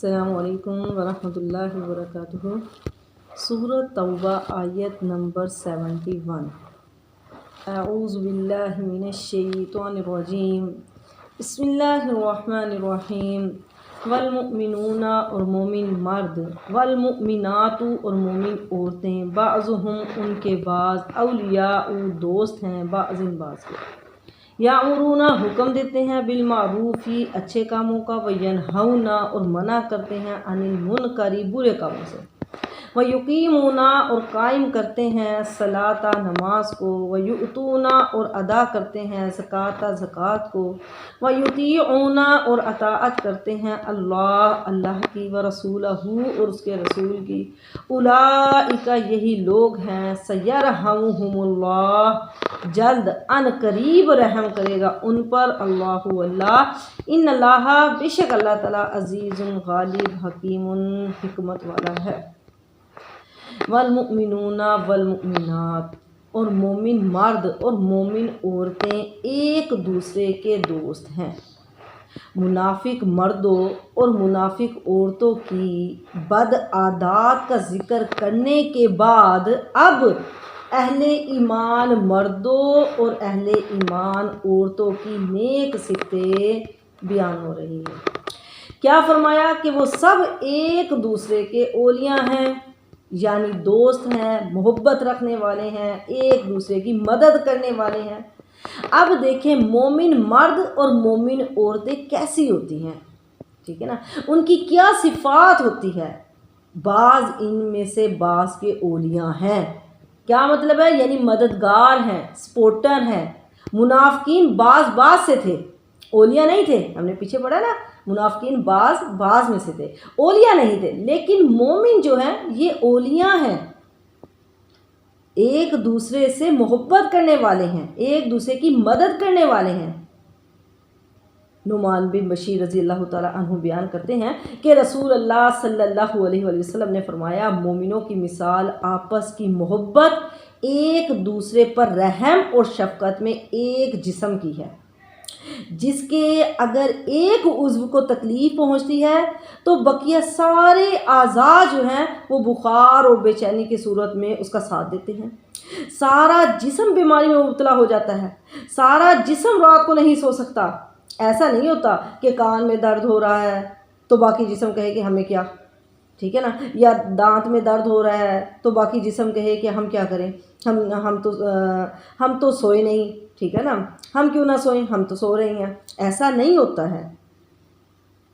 السلام علیکم ورحمۃ اللہ وبرکاتہ۔ سورۃ توبہ آیت نمبر 71۔ اعوذ باللہ من الشیطان الرجیم، بسم اللہ الرحمن الرحیم۔ والمؤمنون اور مومن مرد، والمؤمنات اور مومن عورتیں، بعضهم ان کے بعض، اولیاء دوست ہیں، بعض کے، یامرون حکم دیتے ہیں بالمعروف اچھے کاموں کا، وینہون اور منع کرتے ہیں عن المنکر برے کاموں سے، ویقیمون اور قائم کرتے ہیں الصلاۃ نماز کو، ویؤتون اور ادا کرتے ہیں زکوٰۃ زکوٰۃ کو، ویطیعون اور اطاعت کرتے ہیں اللہ کی، ورسولہ اور اس کے رسول کی، اولئک یہی لوگ ہیں، سیرحمہم اللہ جلد ان قریب رحم کرے گا ان پر اللہ، ان اللہ بے شک اللہ تعالیٰ عزیز غالب حکیم حکمت والا ہے۔ والمؤمنون والمؤمنات اور مومن مرد اور مومن عورتیں ایک دوسرے کے دوست ہیں۔ منافق مردوں اور منافق عورتوں کی بد عادات کا ذکر کرنے کے بعد اب اہل ایمان مردوں اور اہل ایمان عورتوں کی نیک صفتیں بیان ہو رہی ہیں۔ کیا فرمایا کہ وہ سب ایک دوسرے کے اولیاء ہیں، یعنی دوست ہیں، محبت رکھنے والے ہیں، ایک دوسرے کی مدد کرنے والے ہیں۔ اب دیکھیں مومن مرد اور مومن عورتیں کیسی ہوتی ہیں، ٹھیک ہے نا، ان کی کیا صفات ہوتی ہے۔ بعض ان میں سے بعض کے اولیاء ہیں، کیا مطلب ہے، یعنی مددگار ہیں، سپورٹر ہیں۔ منافقین بعض سے تھے، اولیاء نہیں تھے، ہم نے پیچھے پڑھا نا، منافقین بعض میں سے تھے، اولیاء نہیں تھے، لیکن مومن جو ہیں یہ اولیاء ہیں، ایک دوسرے سے محبت کرنے والے ہیں، ایک دوسرے کی مدد کرنے والے ہیں۔ نعمان بن بشیر رضی اللہ تعالیٰ عنہ بیان کرتے ہیں کہ رسول اللہ صلی اللہ علیہ وسلم نے فرمایا، مومنوں کی مثال آپس کی محبت، ایک دوسرے پر رحم اور شفقت میں ایک جسم کی ہے، جس کے اگر ایک عضو کو تکلیف پہنچتی ہے تو بقیہ سارے اعضاء جو ہیں وہ بخار اور بے چینی کی صورت میں اس کا ساتھ دیتے ہیں۔ سارا جسم بیماری میں مبتلا ہو جاتا ہے، سارا جسم رات کو نہیں سو سکتا۔ ایسا نہیں ہوتا کہ کان میں درد ہو رہا ہے تو باقی جسم کہے کہ ہمیں کیا، ٹھیک ہے نا، یا دانت میں درد ہو رہا ہے تو باقی جسم کہے کہ ہم کیا کریں، ہم تو سوئے نہیں، ٹھیک ہے نا، ہم کیوں نہ سوئیں، ہم تو سو رہے ہیں۔ ایسا نہیں ہوتا ہے،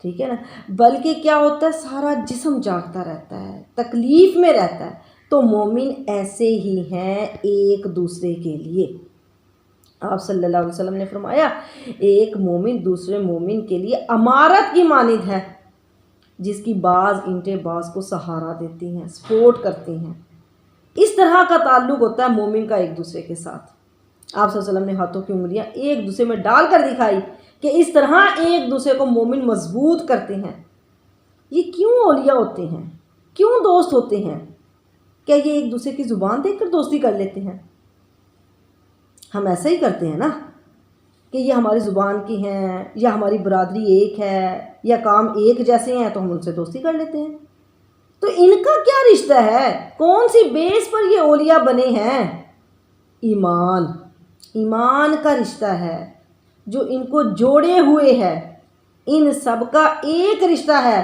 ٹھیک ہے نا، بلکہ کیا ہوتا ہے، سارا جسم جاگتا رہتا ہے، تکلیف میں رہتا ہے۔ تو مومن ایسے ہی ہیں ایک دوسرے کے لیے۔ آپ صلی اللہ علیہ وسلم نے فرمایا، ایک مومن دوسرے مومن کے لیے عمارت کی مانند ہے، جس کی بعض اینٹیں بعض کو سہارا دیتی ہیں، سپورٹ کرتی ہیں۔ اس طرح کا تعلق ہوتا ہے مومن کا ایک دوسرے کے ساتھ۔ آپ صلی اللہ علیہ وسلم نے ہاتھوں کی انگلیاں ایک دوسرے میں ڈال کر دکھائی کہ اس طرح ایک دوسرے کو مومن مضبوط کرتے ہیں۔ یہ کیوں اولیاء ہوتے ہیں، کیوں دوست ہوتے ہیں؟ کیا یہ ایک دوسرے کی زبان دیکھ کر دوستی کر لیتے ہیں؟ ہم ایسا ہی کرتے ہیں نا، کہ یہ ہماری زبان کی ہیں، یا ہماری برادری ایک ہے، یا کام ایک جیسے ہیں تو ہم ان سے دوستی کر لیتے ہیں۔ تو ان کا کیا رشتہ ہے، کون سی بیس پر یہ اولیاء بنے ہیں؟ ایمان کا رشتہ ہے جو ان کو جوڑے ہوئے ہے۔ ان سب کا ایک رشتہ ہے،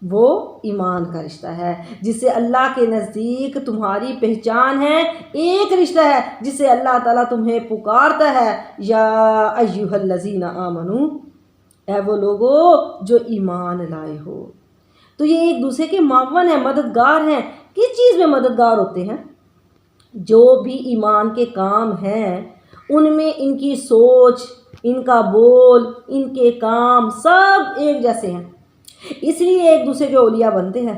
وہ ایمان کا رشتہ ہے، جس سے اللہ کے نزدیک تمہاری پہچان ہے، ایک رشتہ ہے جس سے اللہ تعالیٰ تمہیں پکارتا ہے، یا ایھا الذین آمنو، اے وہ لوگو جو ایمان لائے ہو۔ تو یہ ایک دوسرے کے معاون ہیں، مددگار ہیں۔ کس چیز میں مددگار ہوتے ہیں؟ جو بھی ایمان کے کام ہیں ان میں ان کی سوچ، ان کا بول، ان کے کام سب ایک جیسے ہیں، اس لیے ایک دوسرے کے اولیاء بنتے ہیں۔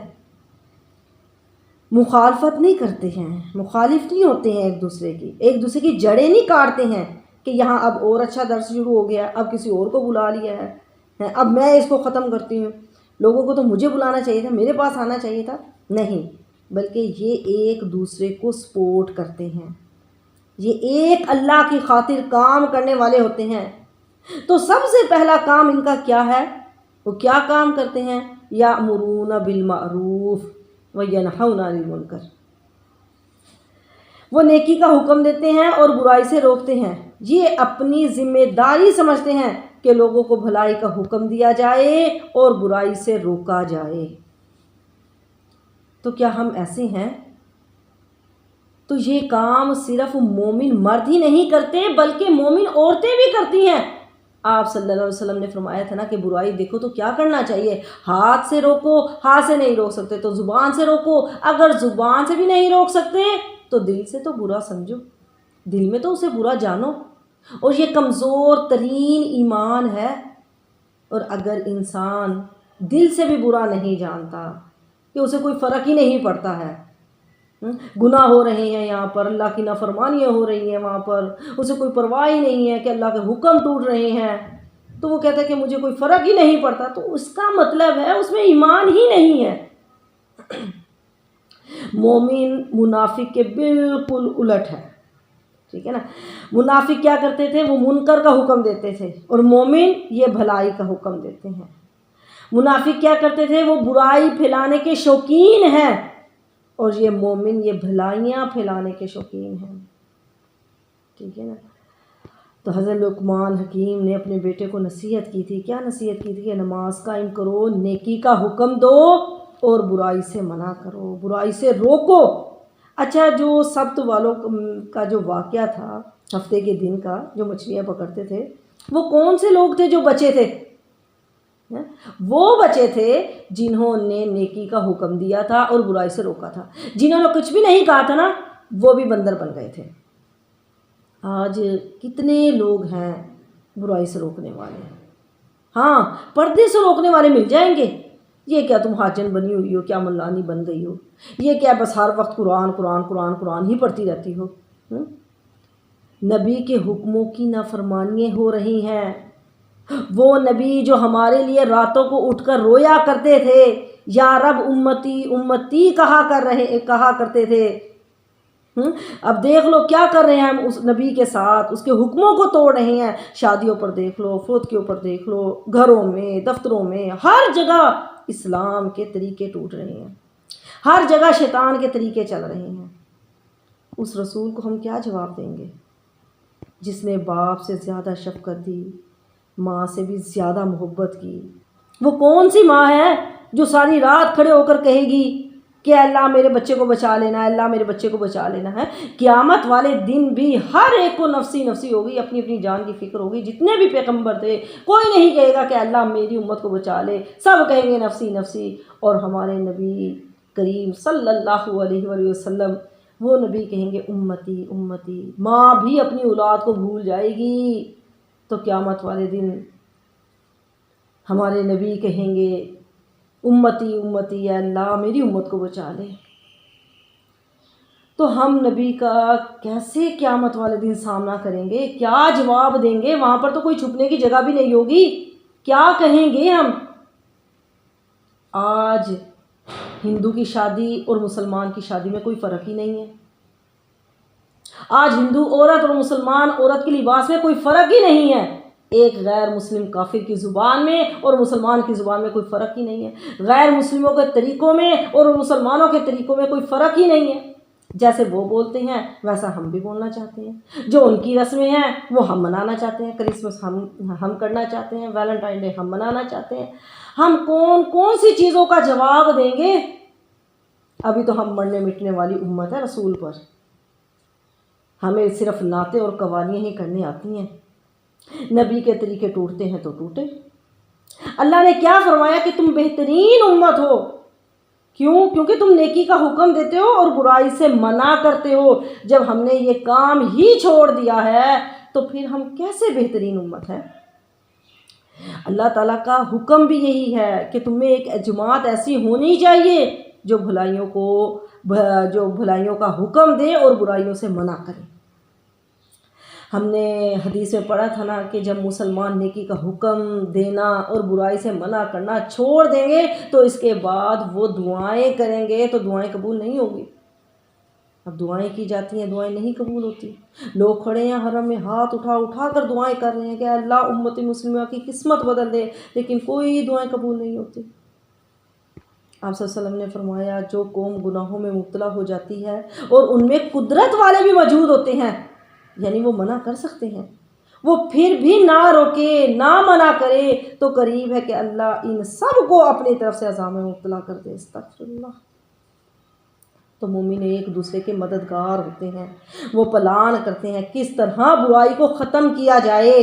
مخالفت نہیں کرتے ہیں، مخالف نہیں ہوتے ہیں ایک دوسرے کی جڑیں نہیں کاٹتے ہیں کہ یہاں اب اور اچھا درس شروع ہو گیا، اب کسی اور کو بلا لیا ہے، اب میں اس کو ختم کرتی ہوں، لوگوں کو تو مجھے بلانا چاہیے تھا، میرے پاس آنا چاہیے تھا۔ نہیں، بلکہ یہ ایک دوسرے کو سپورٹ کرتے ہیں، یہ ایک اللہ کی خاطر کام کرنے والے ہوتے ہیں۔ تو سب سے پہلا کام ان کا کیا ہے، وہ کیا کام کرتے ہیں؟ یأمرون بالمعروف وینہون عن المنکر، وہ نیکی کا حکم دیتے ہیں اور برائی سے روکتے ہیں، یہ اپنی ذمہ داری سمجھتے ہیں کہ لوگوں کو بھلائی کا حکم دیا جائے اور برائی سے روکا جائے۔ تو کیا ہم ایسے ہیں؟ تو یہ کام صرف مومن مرد ہی نہیں کرتے بلکہ مومن عورتیں بھی کرتی ہیں۔ آپ صلی اللہ علیہ وسلم نے فرمایا تھا نا کہ برائی دیکھو تو کیا کرنا چاہیے، ہاتھ سے روکو، ہاتھ سے نہیں روک سکتے تو زبان سے روکو، اگر زبان سے بھی نہیں روک سکتے تو دل سے تو برا سمجھو، دل میں تو اسے برا جانو، اور یہ کمزور ترین ایمان ہے۔ اور اگر انسان دل سے بھی برا نہیں جانتا کہ اسے کوئی فرق ہی نہیں پڑتا ہے، گناہ ہو رہے ہیں یہاں پر، اللہ کی نافرمانیاں ہو رہی ہیں وہاں پر، اسے کوئی پرواہ ہی نہیں ہے کہ اللہ کے حکم ٹوٹ رہے ہیں، تو وہ کہتا ہے کہ مجھے کوئی فرق ہی نہیں پڑتا، تو اس کا مطلب ہے اس میں ایمان ہی نہیں ہے۔ مومن منافق کے بالکل الٹ ہے، ٹھیک ہے نا۔ منافق کیا کرتے تھے؟ وہ منکر کا حکم دیتے تھے، اور مومن یہ بھلائی کا حکم دیتے ہیں۔ منافق کیا کرتے تھے؟ وہ برائی پھیلانے کے شوقین ہیں، اور یہ مومن یہ بھلائیاں پھیلانے کے شوقین ہیں، ٹھیک ہے نا۔ تو حضرت لقمان حکیم نے اپنے بیٹے کو نصیحت کی تھی، کیا نصیحت کی تھی؟ کہ نماز قائم کرو، نیکی کا حکم دو اور برائی سے منع کرو، برائی سے روکو۔ اچھا، جو سبت والوں کا جو واقعہ تھا، ہفتے کے دن کا، جو مچھلیاں پکڑتے تھے، وہ کون سے لوگ تھے جو بچے تھے؟ وہ بچے تھے جنہوں نے نیکی کا حکم دیا تھا اور برائی سے روکا تھا۔ جنہوں نے کچھ بھی نہیں کہا تھا نا، وہ بھی بندر بن گئے تھے۔ آج کتنے لوگ ہیں برائی سے روکنے والے؟ ہاں، پردے سے روکنے والے مل جائیں گے۔ یہ کیا تم حاجن بنی ہوئی ہو، کیا ملانی بن گئی ہو، یہ کیا بس ہر وقت قرآن قرآن قرآن قرآن ہی پڑھتی رہتی ہو؟ نبی کے حکموں کی نافرمانیاں ہو رہی ہیں۔ وہ نبی جو ہمارے لیے راتوں کو اٹھ کر رویا کرتے تھے، یا رب امتی امتی کہا کرتے تھے، اب دیکھ لو کیا کر رہے ہیں ہم اس نبی کے ساتھ، اس کے حکموں کو توڑ رہے ہیں۔ شادیوں پر دیکھ لو، فوت کے اوپر دیکھ لو، گھروں میں، دفتروں میں، ہر جگہ اسلام کے طریقے ٹوٹ رہے ہیں، ہر جگہ شیطان کے طریقے چل رہے ہیں۔ اس رسول کو ہم کیا جواب دیں گے جس نے باپ سے زیادہ شفقت دی، ماں سے بھی زیادہ محبت کی؟ وہ کون سی ماں ہے جو ساری رات کھڑے ہو کر کہے گی کہ اللہ میرے بچے کو بچا لینا ہے، اللہ میرے بچے کو بچا لینا ہے؟ قیامت والے دن بھی ہر ایک کو نفسی نفسی ہوگی، اپنی اپنی جان کی فکر ہوگی۔ جتنے بھی پیغمبر تھے، کوئی نہیں کہے گا کہ اللہ میری امت کو بچا لے، سب کہیں گے نفسی نفسی۔ اور ہمارے نبی کریم صلی اللہ علیہ وآلہ وسلم، وہ نبی کہیں گے امتی امتی۔ ماں بھی اپنی اولاد کو بھول جائے گی، تو قیامت والے دن ہمارے نبی کہیں گے امتی امتی، یا اللہ میری امت کو بچا لے۔ تو ہم نبی کا کیسے قیامت والے دن سامنا کریں گے؟ کیا جواب دیں گے؟ وہاں پر تو کوئی چھپنے کی جگہ بھی نہیں ہوگی، کیا کہیں گے ہم؟ آج ہندو کی شادی اور مسلمان کی شادی میں کوئی فرق ہی نہیں ہے۔ آج ہندو عورت اور مسلمان عورت کے لباس میں کوئی فرق ہی نہیں ہے۔ ایک غیر مسلم کافر کی زبان میں اور مسلمان کی زبان میں کوئی فرق ہی نہیں ہے۔ غیر مسلموں کے طریقوں میں اور مسلمانوں کے طریقوں میں کوئی فرق ہی نہیں ہے۔ جیسے وہ بولتے ہیں ویسا ہم بھی بولنا چاہتے ہیں، جو ان کی رسمیں ہیں وہ ہم منانا چاہتے ہیں، کرسمس ہم کرنا چاہتے ہیں، ویلنٹائن ڈے ہم منانا چاہتے ہیں۔ ہم کون سی چیزوں کا جواب دیں گے؟ ابھی تو ہم مرنے مٹنے والی امت ہے رسول پر، ہمیں صرف نعتیں اور قوالیاں ہی کرنے آتی ہیں۔ نبی کے طریقے ٹوٹتے ہیں تو ٹوٹے۔ اللہ نے کیا فرمایا کہ تم بہترین امت ہو، کیوں؟ کیونکہ تم نیکی کا حکم دیتے ہو اور برائی سے منع کرتے ہو۔ جب ہم نے یہ کام ہی چھوڑ دیا ہے تو پھر ہم کیسے بہترین امت ہیں؟ اللہ تعالیٰ کا حکم بھی یہی ہے کہ تمہیں ایک جماعت ایسی ہونی چاہیے جو بھلائیوں کا حکم دے اور برائیوں سے منع کرے۔ ہم نے حدیث میں پڑھا تھا نا کہ جب مسلمان نیکی کا حکم دینا اور برائی سے منع کرنا چھوڑ دیں گے تو اس کے بعد وہ دعائیں کریں گے تو دعائیں قبول نہیں ہوگی۔ اب دعائیں کی جاتی ہیں، دعائیں نہیں قبول ہوتی۔ لوگ کھڑے ہیں حرم میں ہاتھ اٹھا اٹھا کر دعائیں کر رہے ہیں کہ اللہ امت مسلمہ کی قسمت بدل دے، لیکن کوئی دعائیں قبول نہیں ہوتی۔ آپ صلی اللہ علیہ وسلم نے فرمایا جو قوم گناہوں میں مبتلا ہو جاتی ہے اور ان میں قدرت والے بھی موجود ہوتے ہیں، یعنی وہ منع کر سکتے ہیں، وہ پھر بھی نہ روکے نہ منع کرے تو قریب ہے کہ اللہ ان سب کو اپنی طرف سے عذاب میں مبتلا کر دے۔ استغفر اللہ۔ تو مومن ایک دوسرے کے مددگار ہوتے ہیں، وہ پلان کرتے ہیں کس طرح برائی کو ختم کیا جائے۔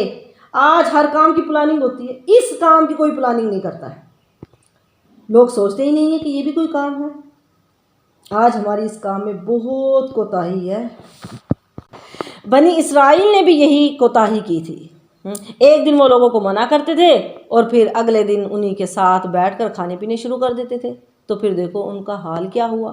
آج ہر کام کی پلاننگ ہوتی ہے، اس کام کی کوئی پلاننگ نہیں کرتا ہے، لوگ سوچتے ہی نہیں ہیں کہ یہ بھی کوئی کام ہے۔ آج ہماری اس کام میں بہت کوتاہی ہے۔ بنی اسرائیل نے بھی یہی کوتاہی کی تھی، ایک دن وہ لوگوں کو منع کرتے تھے اور پھر اگلے دن انہی کے ساتھ بیٹھ کر کھانے پینے شروع کر دیتے تھے، تو پھر دیکھو ان کا حال کیا ہوا۔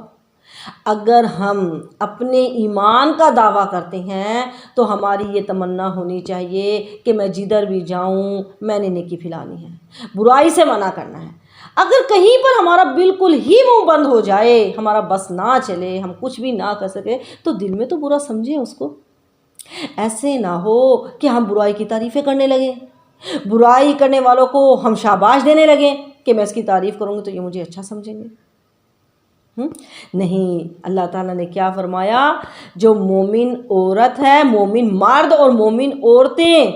اگر ہم اپنے ایمان کا دعویٰ کرتے ہیں تو ہماری یہ تمنا ہونی چاہیے کہ میں جدھر بھی جاؤں میں نے نیکی پھیلانی ہے، برائی سے منع کرنا ہے۔ اگر کہیں پر ہمارا بالکل ہی منہ بند ہو جائے، ہمارا بس نہ چلے، ہم کچھ بھی نہ کر سکے، تو دل میں تو برا سمجھیں اس کو۔ ایسے نہ ہو کہ ہم برائی کی تعریفیں کرنے لگیں، برائی کرنے والوں کو ہم شاباش دینے لگیں کہ میں اس کی تعریف کروں گی تو یہ مجھے اچھا سمجھیں گے۔ نہیں، اللہ تعالیٰ نے کیا فرمایا، جو مومن عورت ہے، مومن مرد اور مومن عورتیں،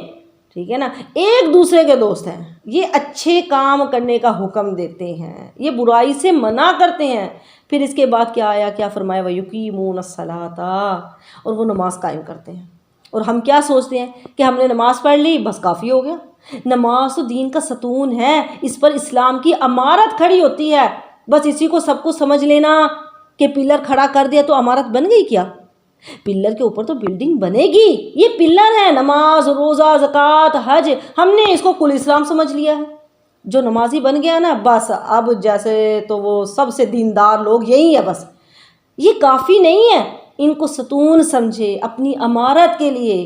ٹھیک ہے نا، ایک دوسرے کے دوست ہیں، یہ اچھے کام کرنے کا حکم دیتے ہیں، یہ برائی سے منع کرتے ہیں۔ پھر اس کے بعد کیا آیا، کیا فرمایا، وَيُقِيمُونَ الصَّلَاةَ، اور وہ نماز قائم کرتے ہیں۔ اور ہم کیا سوچتے ہیں کہ ہم نے نماز پڑھ لی بس کافی ہو گیا۔ نماز تو دین کا ستون ہے، اس پر اسلام کی عمارت کھڑی ہوتی ہے، بس اسی کو سب کو سمجھ لینا کہ پلر کھڑا کر دیا تو عمارت بن گئی۔ کیا پلر کے اوپر تو بلڈنگ بنے گی، یہ پلر ہے، نماز، روزہ، زکوٰۃ، حج، ہم نے اس کو کل اسلام سمجھ لیا ہے۔ جو نمازی بن گیا نا، بس اب جیسے تو وہ سب سے دیندار لوگ یہی ہے، بس یہ کافی نہیں ہے، ان کو ستون سمجھے اپنی عمارت کے لیے۔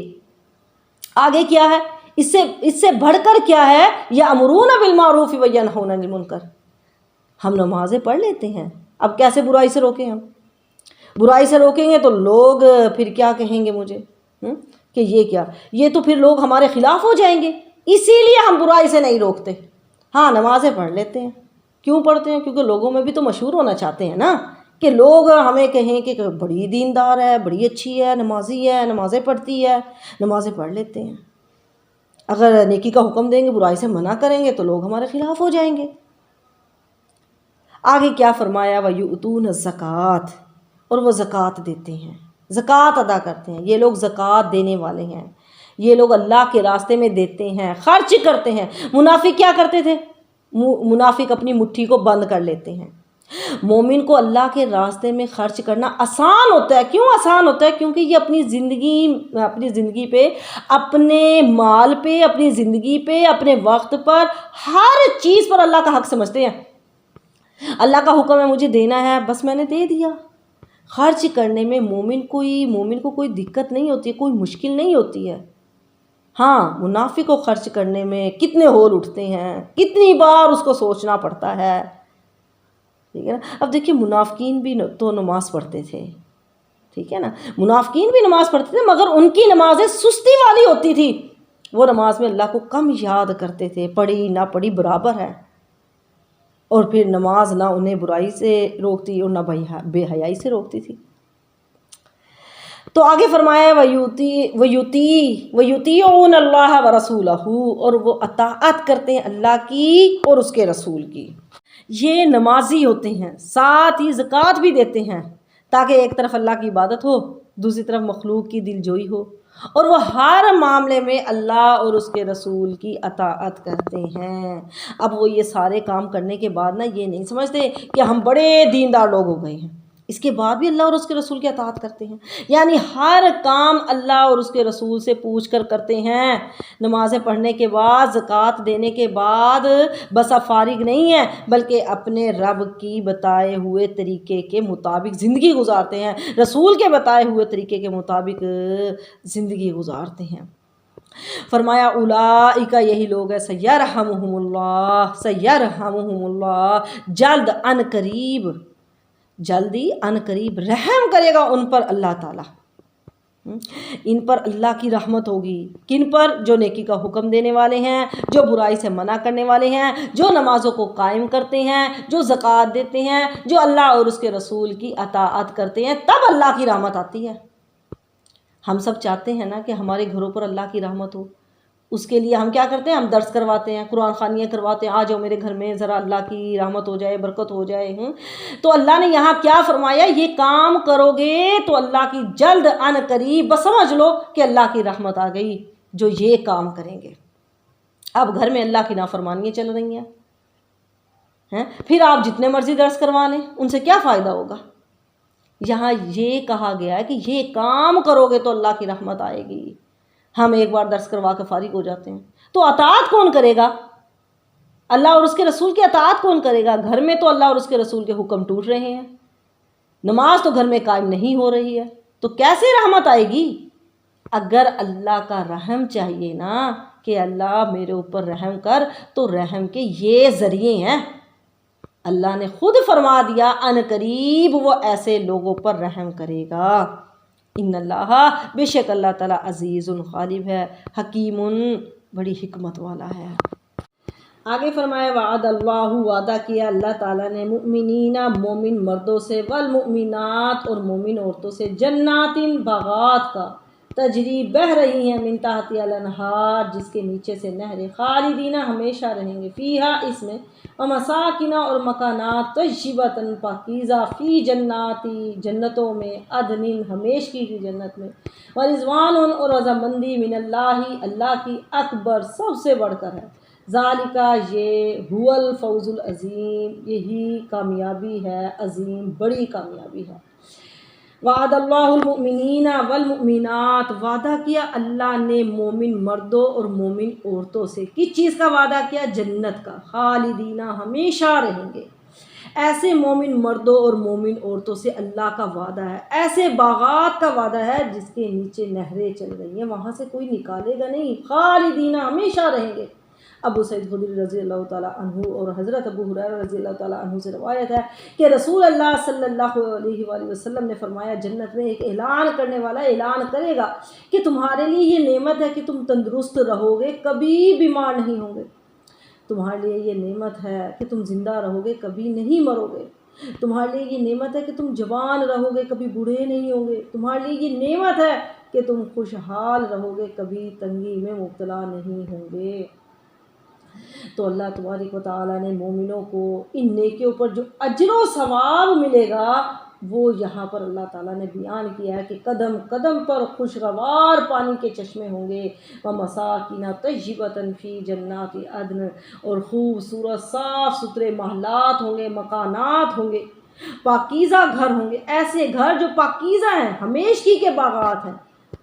آگے کیا ہے، اس سے بڑھ کر کیا ہے، یأمرون بالمعروف وینہون عن المنکر۔ ہم نمازیں پڑھ لیتے ہیں، اب کیسے برائی سے روکیں؟ ہم برائی سے روکیں گے تو لوگ پھر کیا کہیں گے مجھے کہ یہ کیا، یہ تو پھر لوگ ہمارے خلاف ہو جائیں گے، اسی لیے ہم برائی سے نہیں روکتے۔ ہاں نمازیں پڑھ لیتے ہیں، کیوں پڑھتے ہیں؟ کیونکہ لوگوں میں بھی تو مشہور ہونا چاہتے ہیں نا، کہ لوگ ہمیں کہیں کہ بڑی دیندار ہے، بڑی اچھی ہے، نمازی ہے، نمازیں پڑھتی ہے۔ نمازیں پڑھ لیتے ہیں، اگر نیکی کا حکم دیں گے، برائی سے منع کریں گے تو لوگ ہمارے خلاف ہو جائیں گے۔ آگے کیا فرمایا، وَيُؤْتُونَ الزَّكَاةَ، اور وہ زکوٰۃ دیتے ہیں، زکوٰۃ ادا کرتے ہیں۔ یہ لوگ زکوٰۃ دینے والے ہیں، یہ لوگ اللہ کے راستے میں دیتے ہیں، خرچ کرتے ہیں۔ منافق کیا کرتے تھے؟ منافق اپنی مٹھی کو بند کر لیتے ہیں۔ مومن کو اللہ کے راستے میں خرچ کرنا آسان ہوتا ہے۔ کیوں آسان ہوتا ہے؟ کیونکہ یہ اپنی زندگی پہ، اپنے مال پہ، اپنی زندگی پہ، اپنے وقت پر، ہر چیز پر اللہ کا حق سمجھتے ہیں۔ اللہ کا حکم ہے مجھے دینا ہے، بس میں نے دے دیا۔ خرچ کرنے میں مومن کو کوئی دقت نہیں ہوتی ہے، کوئی مشکل نہیں ہوتی ہے۔ ہاں منافق کو خرچ کرنے میں کتنے ہول اٹھتے ہیں، کتنی بار اس کو سوچنا پڑتا ہے، ٹھیک ہے نا۔ اب دیکھیے منافقین بھی تو نماز پڑھتے تھے، ٹھیک ہے نا، منافقین بھی نماز پڑھتے تھے، مگر ان کی نمازیں سستی والی ہوتی تھی، وہ نماز میں اللہ کو کم یاد کرتے تھے، پڑھی نہ پڑھی برابر ہے، اور پھر نماز نہ انہیں برائی سے روکتی اور نہ بے حیائی سے روکتی تھی۔ تو آگے فرمایا وَيُطِيعُونَ اللَّهَ وَرَسُولَهُ، اور وہ اطاعت کرتے ہیں اللہ کی اور اس کے رسول کی۔ یہ نمازی ہوتے ہیں، ساتھ ہی زکوٰۃ بھی دیتے ہیں، تاکہ ایک طرف اللہ کی عبادت ہو، دوسری طرف مخلوق کی دل جوئی ہو، اور وہ ہر معاملے میں اللہ اور اس کے رسول کی اطاعت کرتے ہیں۔ اب وہ یہ سارے کام کرنے کے بعد نا یہ نہیں سمجھتے کہ ہم بڑے دیندار لوگ ہو گئے ہیں، اس کے بعد بھی اللہ اور اس کے رسول کی اطاعت کرتے ہیں، یعنی ہر کام اللہ اور اس کے رسول سے پوچھ کر کرتے ہیں۔ نمازیں پڑھنے کے بعد، زکوٰۃ دینے کے بعد بس اب فارغ نہیں ہیں، بلکہ اپنے رب کی بتائے ہوئے طریقے کے مطابق زندگی گزارتے ہیں، رسول کے بتائے ہوئے طریقے کے مطابق زندگی گزارتے ہیں۔ فرمایا اولئک، یہی لوگ ہیں، سیرحمہم اللہ، جلد ان قریب، جلدی ان قریب رحم کرے گا ان پر اللہ تعالیٰ۔ ان پر اللہ کی رحمت ہوگی۔ کن پر؟ جو نیکی کا حکم دینے والے ہیں، جو برائی سے منع کرنے والے ہیں، جو نمازوں کو قائم کرتے ہیں، جو زکوٰۃ دیتے ہیں، جو اللہ اور اس کے رسول کی اطاعت کرتے ہیں، تب اللہ کی رحمت آتی ہے۔ ہم سب چاہتے ہیں نا کہ ہمارے گھروں پر اللہ کی رحمت ہو، اس کے لیے ہم کیا کرتے ہیں؟ ہم درس کرواتے ہیں، قرآن خوانیاں کرواتے ہیں، آ جاؤ میرے گھر میں ذرا اللہ کی رحمت ہو جائے، برکت ہو جائے۔ تو اللہ نے یہاں کیا فرمایا؟ یہ کام کرو گے تو اللہ کی جلد ان قریب، بس سمجھ لو کہ اللہ کی رحمت آ گئی جو یہ کام کریں گے۔ اب گھر میں اللہ کی نافرمانیاں چل رہی ہیں، پھر آپ جتنے مرضی درس کروا لیں، ان سے کیا فائدہ ہوگا؟ یہاں یہ کہا گیا ہے کہ یہ کام کرو گے تو اللہ کی رحمت آئے گی۔ ہم ایک بار درس کروا کے فارغ ہو جاتے ہیں، تو اطاعت کون کرے گا؟ اللہ اور اس کے رسول کی اطاعت کون کرے گا؟ گھر میں تو اللہ اور اس کے رسول کے حکم ٹوٹ رہے ہیں، نماز تو گھر میں قائم نہیں ہو رہی ہے، تو کیسے رحمت آئے گی؟ اگر اللہ کا رحم چاہیے نا کہ اللہ میرے اوپر رحم کر، تو رحم کے یہ ذریعے ہیں۔ اللہ نے خود فرما دیا ان قریب وہ ایسے لوگوں پر رحم کرے گا۔ ان اللہ، بے شک اللہ تعالیٰ عزیز غالب ہے، حکیم بڑی حکمت والا ہے۔ آگے فرمایا وعد اللہ، وعدہ کیا اللہ تعالیٰ نے مؤمنین مومن مردوں سے، والمؤمنات اور مومن عورتوں سے، جنات باغات کا، تجری بہ رہی ہیں، من تحتها الانہار جس کے نیچے سے نہریں، خالدین ہمیشہ رہیں گے، فیہا اس میں، ومساکن اور مکانات، طیبۃ پاکیزہ، فی جناتی جنتوں میں، عدن ہمیشگی کی جنت میں، ورضوان اور رضامندی، من اللہ اللہ کی، اکبر سب سے بڑھ کر ہے، ذالکہ یہ، هو الفوز العظیم یہی کامیابی ہے، عظیم بڑی کامیابی ہے۔ وعد اللہ المؤمنین والمؤمنات، وعدہ کیا اللہ نے مومن مردوں اور مومن عورتوں سے، کس چیز کا وعدہ کیا؟ جنت کا، خالدین ہمیشہ رہیں گے۔ ایسے مومن مردوں اور مومن عورتوں سے اللہ کا وعدہ ہے، ایسے باغات کا وعدہ ہے جس کے نیچے نہریں چل رہی ہیں، وہاں سے کوئی نکالے گا نہیں، خالدین ہمیشہ رہیں گے۔ ابو سعید خدری رضی اللہ تعالیٰ عنہ اور حضرت ابو ہریرہ رضی اللہ تعالیٰ عنہ سے روایت ہے کہ رسول اللہ صلی اللہ علیہ وآلہ وسلم نے فرمایا، جنت میں ایک اعلان کرنے والا اعلان کرے گا کہ تمہارے لیے یہ نعمت ہے کہ تم تندرست رہو گے، کبھی بیمار نہیں ہوں گے، تمہارے لیے یہ نعمت ہے کہ تم زندہ رہو گے، کبھی نہیں مرو گے، تمہارے لیے یہ نعمت ہے کہ تم جوان رہو گے، کبھی بوڑھے نہیں ہوں گے، تمہارے لیے یہ نعمت ہے کہ تم خوشحال رہو گے، کبھی تنگی میں مبتلا نہیں ہوں گے۔ تو اللہ تبارک و تعالیٰ نے مومنوں کو ان نیکیوں پر جو اجر و ثواب ملے گا وہ یہاں پر اللہ تعالیٰ نے بیان کیا ہے کہ قدم قدم پر خوشگوار پانی کے چشمے ہوں گے، ومساکن طیبۃ فی جنات عدن، اور خوبصورت صاف ستھرے محلات ہوں گے، مکانات ہوں گے، پاکیزہ گھر ہوں گے، ایسے گھر جو پاکیزہ ہیں، ہمیشگی کے باغات ہیں۔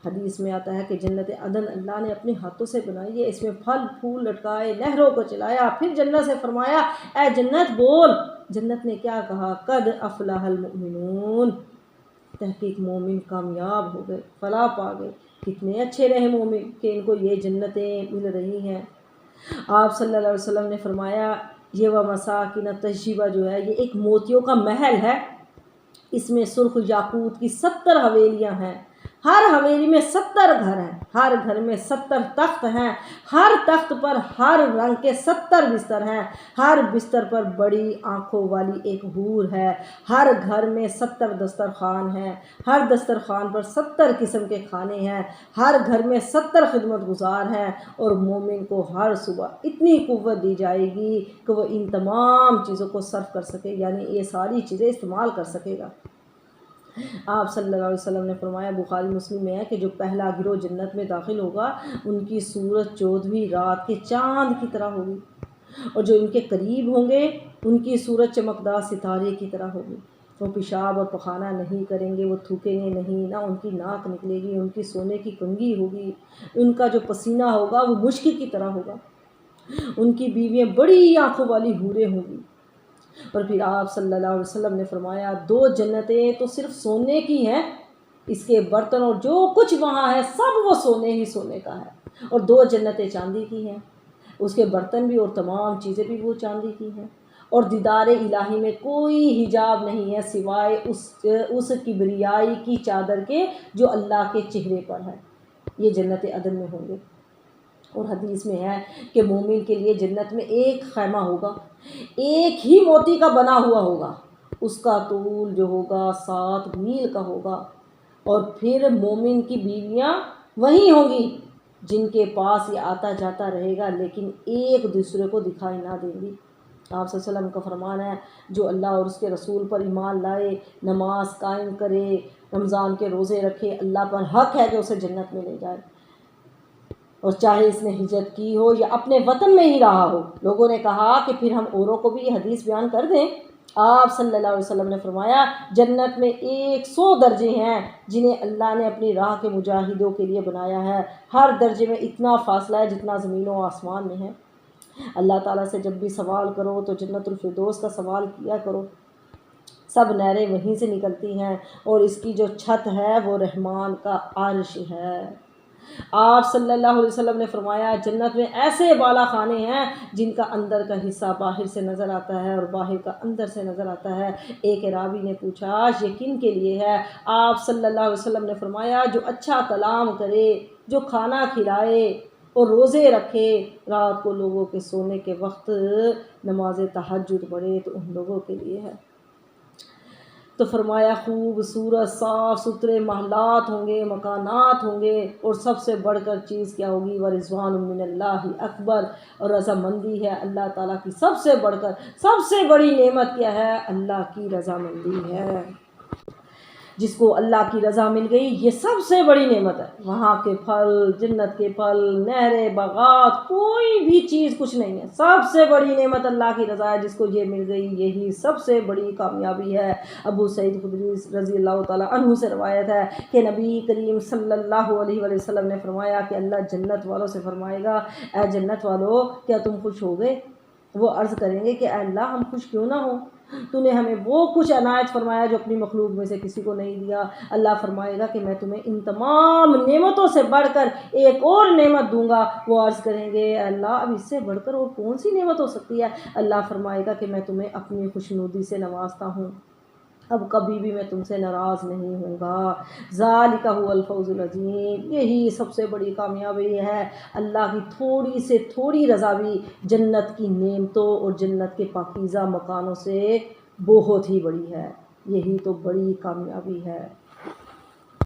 حدیث میں آتا ہے کہ جنت عدن اللہ نے اپنے ہاتھوں سے بنائی ہے، اس میں پھل پھول لٹکائے، نہروں کو چلایا، پھر جنت سے فرمایا اے جنت بول۔ جنت نے کیا کہا؟ قد افلح المؤمنون، تحقیق مومن کامیاب ہو گئے، فلاح پا گئے، کتنے اچھے رہے مومن کہ ان کو یہ جنتیں مل رہی ہیں۔ آپ صلی اللہ علیہ وسلم نے فرمایا یہ ومساکن طیبہ جو ہے یہ ایک موتیوں کا محل ہے، اس میں سرخ یاقوت کی 70 حویلیاں ہیں، ہر حویلی میں 70 گھر ہیں، ہر گھر میں 70 تخت ہیں، ہر تخت پر ہر رنگ کے 70 بستر ہیں، ہر بستر پر بڑی آنکھوں والی ایک حور ہے، ہر گھر میں 70 دسترخوان ہیں، ہر دسترخوان پر 70 قسم کے کھانے ہیں، ہر گھر میں 70 خدمت گزار ہیں، اور مومن کو ہر صبح اتنی قوت دی جائے گی کہ وہ ان تمام چیزوں کو صرف کر سکے، یعنی یہ ساری چیزیں استعمال کر سکے گا۔ آپ صلی اللہ علیہ وسلم نے فرمایا، بخاری مسلم میں ہے کہ جو پہلا گروہ جنت میں داخل ہوگا ان کی صورت 14ویں رات کے چاند کی طرح ہوگی، اور جو ان کے قریب ہوں گے ان کی صورت چمکدار ستارے کی طرح ہوگی، وہ پیشاب اور پخانہ نہیں کریں گے، وہ تھوکیں گے نہیں، نہ ان کی ناک نکلے گی، ان کی سونے کی کنگھی ہوگی، ان کا جو پسینہ ہوگا وہ مشک کی طرح ہوگا، ان کی بیویاں بڑی آنکھوں والی حوریں ہوں گی۔ اور پھر آپ صلی اللہ علیہ وسلم نے فرمایا 2 جنتیں تو صرف سونے کی ہیں، اس کے برتن اور جو کچھ وہاں ہے سب وہ سونے ہی سونے کا ہے، اور 2 جنتیں چاندی کی ہیں، اس کے برتن بھی اور تمام چیزیں بھی وہ چاندی کی ہیں، اور دیدار الہی میں کوئی حجاب نہیں ہے سوائے اس کبریائی کی چادر کے جو اللہ کے چہرے پر ہے۔ یہ جنت عدن میں ہوں گے۔ اور حدیث میں ہے کہ مومن کے لیے جنت میں ایک خیمہ ہوگا، ایک ہی موتی کا بنا ہوا ہوگا، اس کا طول جو ہوگا 7 میل کا ہوگا، اور پھر مومن کی بیویاں وہی ہوں گی جن کے پاس یہ آتا جاتا رہے گا، لیکن ایک دوسرے کو دکھائی نہ دیں گی۔ آپ صلی اللہ علیہ وسلم کا فرمان ہے جو اللہ اور اس کے رسول پر ایمان لائے، نماز قائم کرے، رمضان کے روزے رکھے، اللہ پر حق ہے کہ اسے جنت میں لے جائے، اور چاہے اس نے ہجرت کی ہو یا اپنے وطن میں ہی رہا ہو۔ لوگوں نے کہا کہ پھر ہم اوروں کو بھی یہ حدیث بیان کر دیں۔ آپ صلی اللہ علیہ وسلم نے فرمایا جنت میں 100 درجے ہیں جنہیں اللہ نے اپنی راہ کے مجاہدوں کے لیے بنایا ہے، ہر درجے میں اتنا فاصلہ ہے جتنا زمین و آسمان میں ہے۔ اللہ تعالیٰ سے جب بھی سوال کرو تو جنت الفردوس کا سوال کیا کرو، سب نہریں وہیں سے نکلتی ہیں، اور اس کی جو چھت ہے وہ رحمان کا عرش ہے۔ آپ صلی اللہ علیہ وسلم نے فرمایا جنت میں ایسے بالا خانے ہیں جن کا اندر کا حصہ باہر سے نظر آتا ہے اور باہر کا اندر سے نظر آتا ہے۔ ایک راوی نے پوچھا یہ کن کے لیے ہے؟ آپ صلی اللہ علیہ وسلم نے فرمایا جو اچھا کلام کرے، جو کھانا کھلائے اور روزے رکھے، رات کو لوگوں کے سونے کے وقت نماز تہجد پڑھے، تو ان لوگوں کے لیے ہے۔ تو فرمایا خوبصورت صاف ستھرے محلات ہوں گے، مکانات ہوں گے، اور سب سے بڑھ کر چیز کیا ہوگی؟ ورضوان من اللہ اکبر، اور رضامندی ہے اللہ تعالیٰ کی سب سے بڑھ کر، سب سے بڑی نعمت کیا ہے؟ اللہ کی رضامندی ہے۔ جس کو اللہ کی رضا مل گئی یہ سب سے بڑی نعمت ہے۔ وہاں کے پھل، جنت کے پھل، نہریں، باغات، کوئی بھی چیز کچھ نہیں ہے، سب سے بڑی نعمت اللہ کی رضا ہے۔ جس کو یہ مل گئی یہی سب سے بڑی کامیابی ہے۔ ابو سعید خدری رضی اللہ تعالیٰ عنہ سے روایت ہے کہ نبی کریم صلی اللہ علیہ وآلہ وسلم نے فرمایا کہ اللہ جنت والوں سے فرمائے گا اے جنت والو کیا تم خوش ہو گئے؟ وہ عرض کریں گے کہ اے اللہ ہم خوش کیوں نہ ہوں، تو نے ہمیں وہ کچھ عنایت فرمایا جو اپنی مخلوق میں سے کسی کو نہیں دیا۔ اللہ فرمائے گا کہ میں تمہیں ان تمام نعمتوں سے بڑھ کر ایک اور نعمت دوں گا۔ وہ عرض کریں گے اے اللہ اب اس سے بڑھ کر اور کون سی نعمت ہو سکتی ہے؟ اللہ فرمائے گا کہ میں تمہیں اپنی خوشنودی سے نوازتا ہوں، اب کبھی بھی میں تم سے ناراض نہیں ہوں گا۔ ذالک هو الفوز العظیم، یہی سب سے بڑی کامیابی ہے۔ اللہ کی تھوڑی سے تھوڑی رضا بھی جنت کی نعمتوں اور جنت کے پاکیزہ مکانوں سے بہت ہی بڑی ہے۔ یہی تو بڑی کامیابی ہے۔